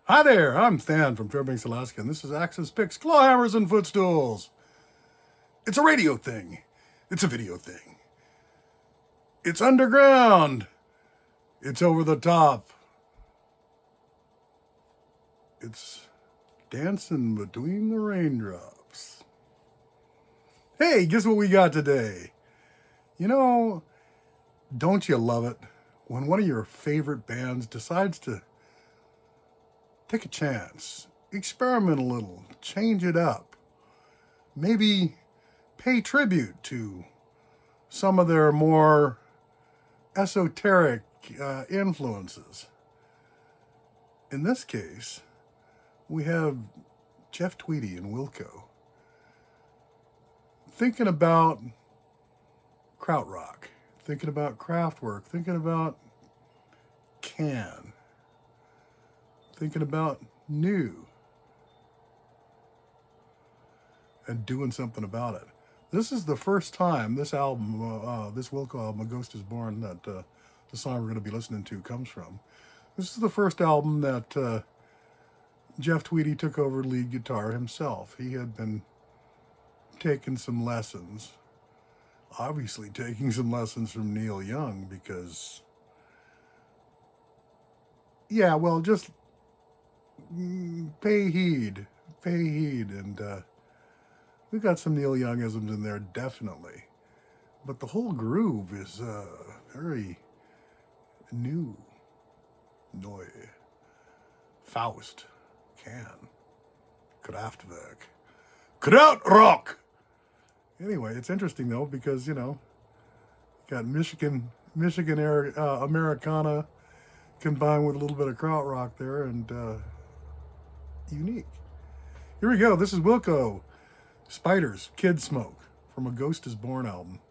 Hi there, I'm Stan from Fairbanks, Alaska, and this is Axis Picks, Clawhammers, and Footstools. It's a radio thing. It's a video thing. It's underground. It's over the top. It's dancing between the raindrops. Hey, guess what we got today? You know, don't you love it when one of your favorite bands decides to take a chance, experiment a little, change it up, maybe pay tribute to some of their more esoteric influences. In this case, we have Jeff Tweedy and WILCO thinking about Krautrock, thinking about KRAFTWERK, thinking about Can, thinking about NEU, and doing something about it. This is the first time this album, this WILCO album, A Ghost Is Born, that the song we're going to be listening to comes from. This is the first album that Jeff Tweedy took over lead guitar himself. He had been taking some lessons, obviously taking some lessons from Neil Young, because, yeah, well, just pay heed, and we've got some Neil Youngisms in there, definitely, but the whole groove is very new, NEU, FAUST, Can, KRAFTWERK, Krautrock. Anyway, it's interesting though, because, you know, got Michigan Americana combined with a little bit of Krautrock there, and unique. Here we go. This is WILCO, Spiders, Kidsmoke, from A Ghost Is Born album.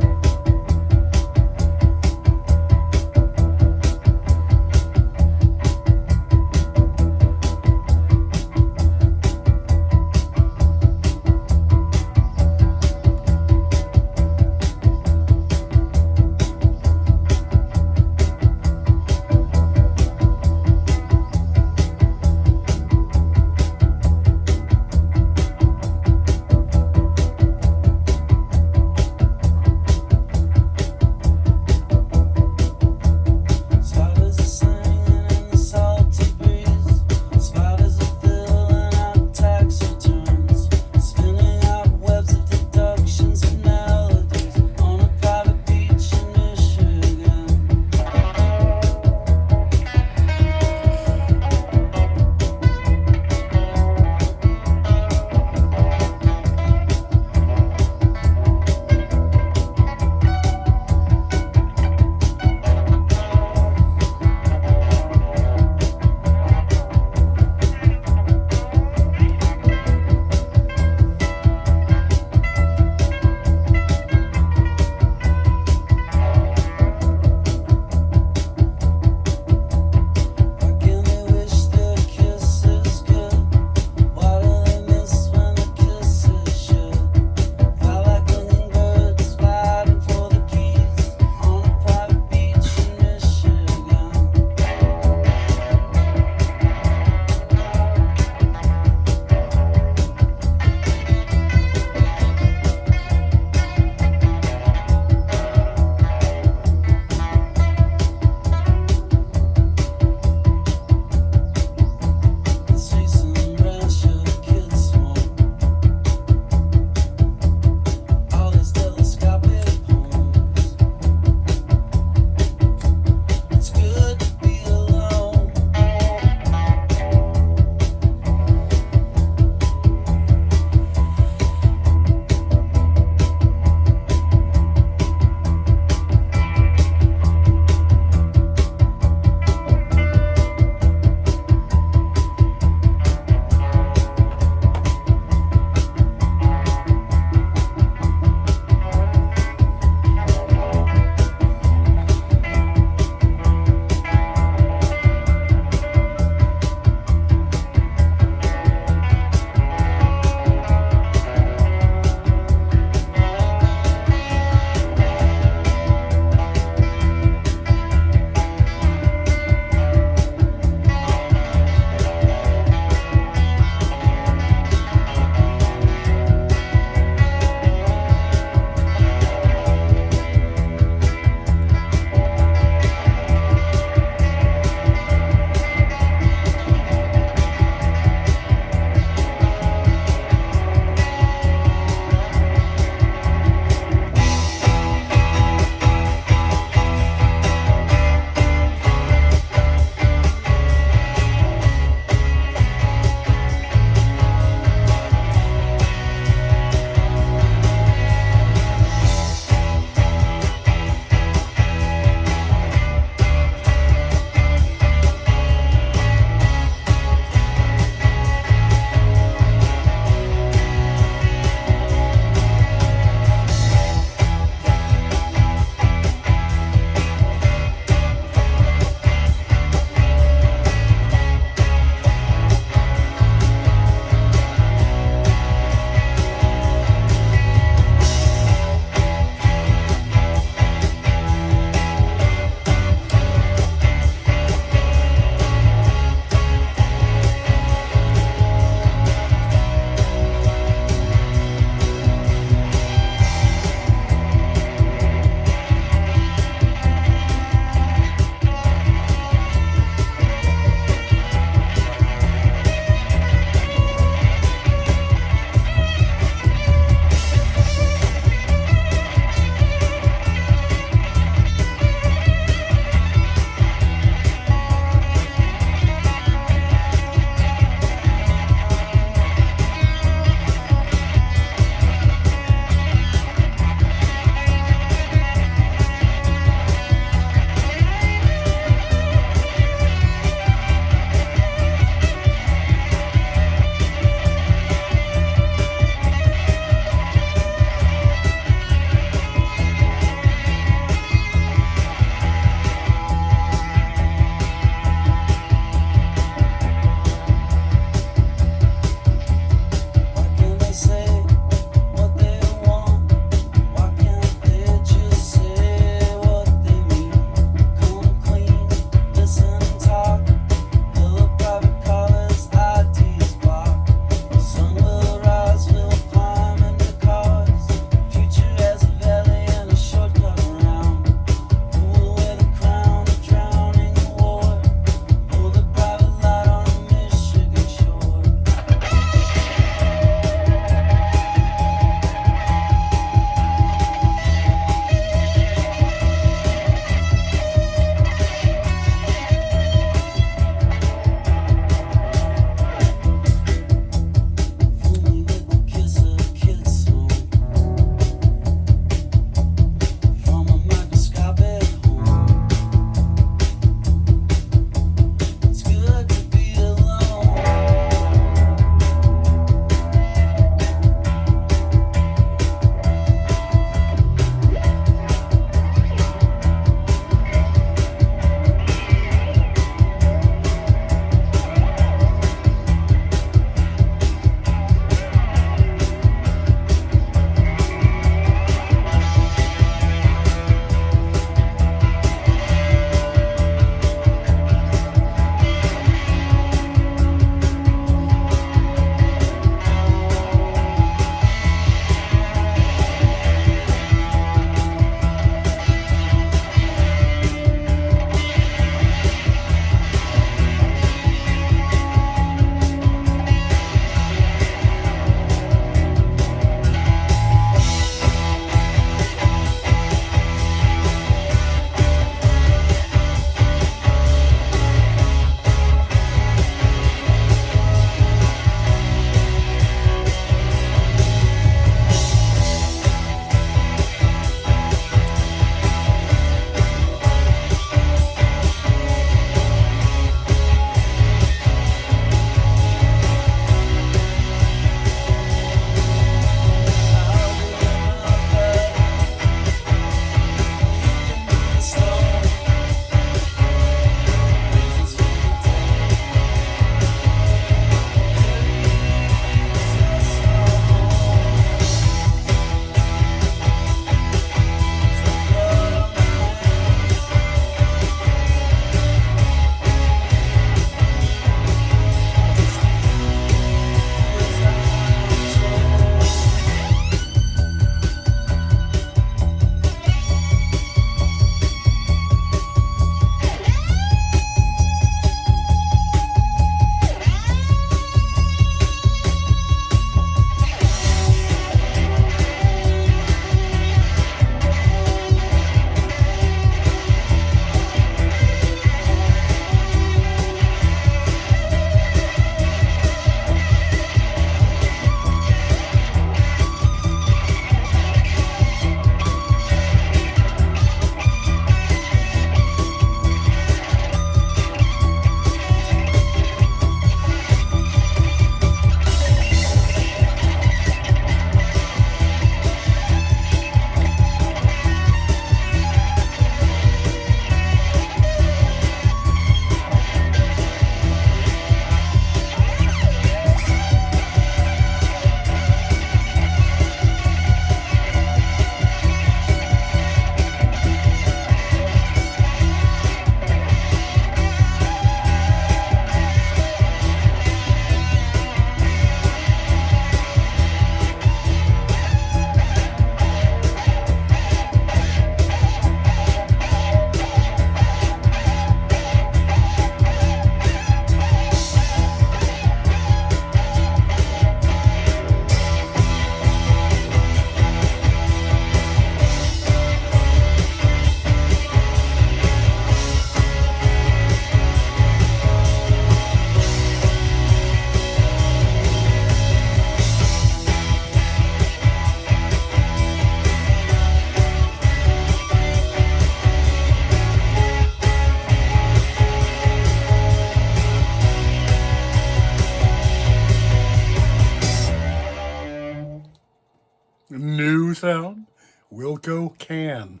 sound. Wilco can.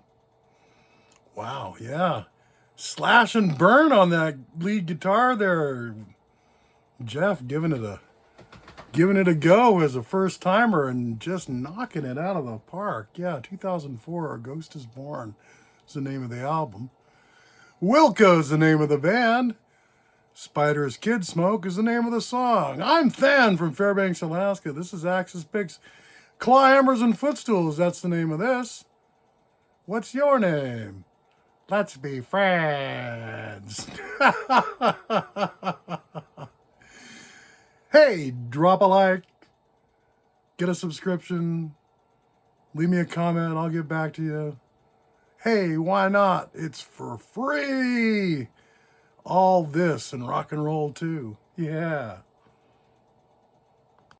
Wow, yeah. Slash and burn on that lead guitar there. Jeff giving it a go as a first timer and just knocking it out of the park. Yeah, 2004, A Ghost is Born is the name of the album. Wilco's the name of the band. Spider's Kidsmoke is the name of the song. I'm Than from Fairbanks, Alaska. This is Axis Picks. Claw Hammers and Footstools, that's the name of this. What's your name? Let's be friends. Hey, drop a like, get a subscription, leave me a comment, I'll get back to you. Hey, why not? It's for free. All this and rock and roll too. Yeah.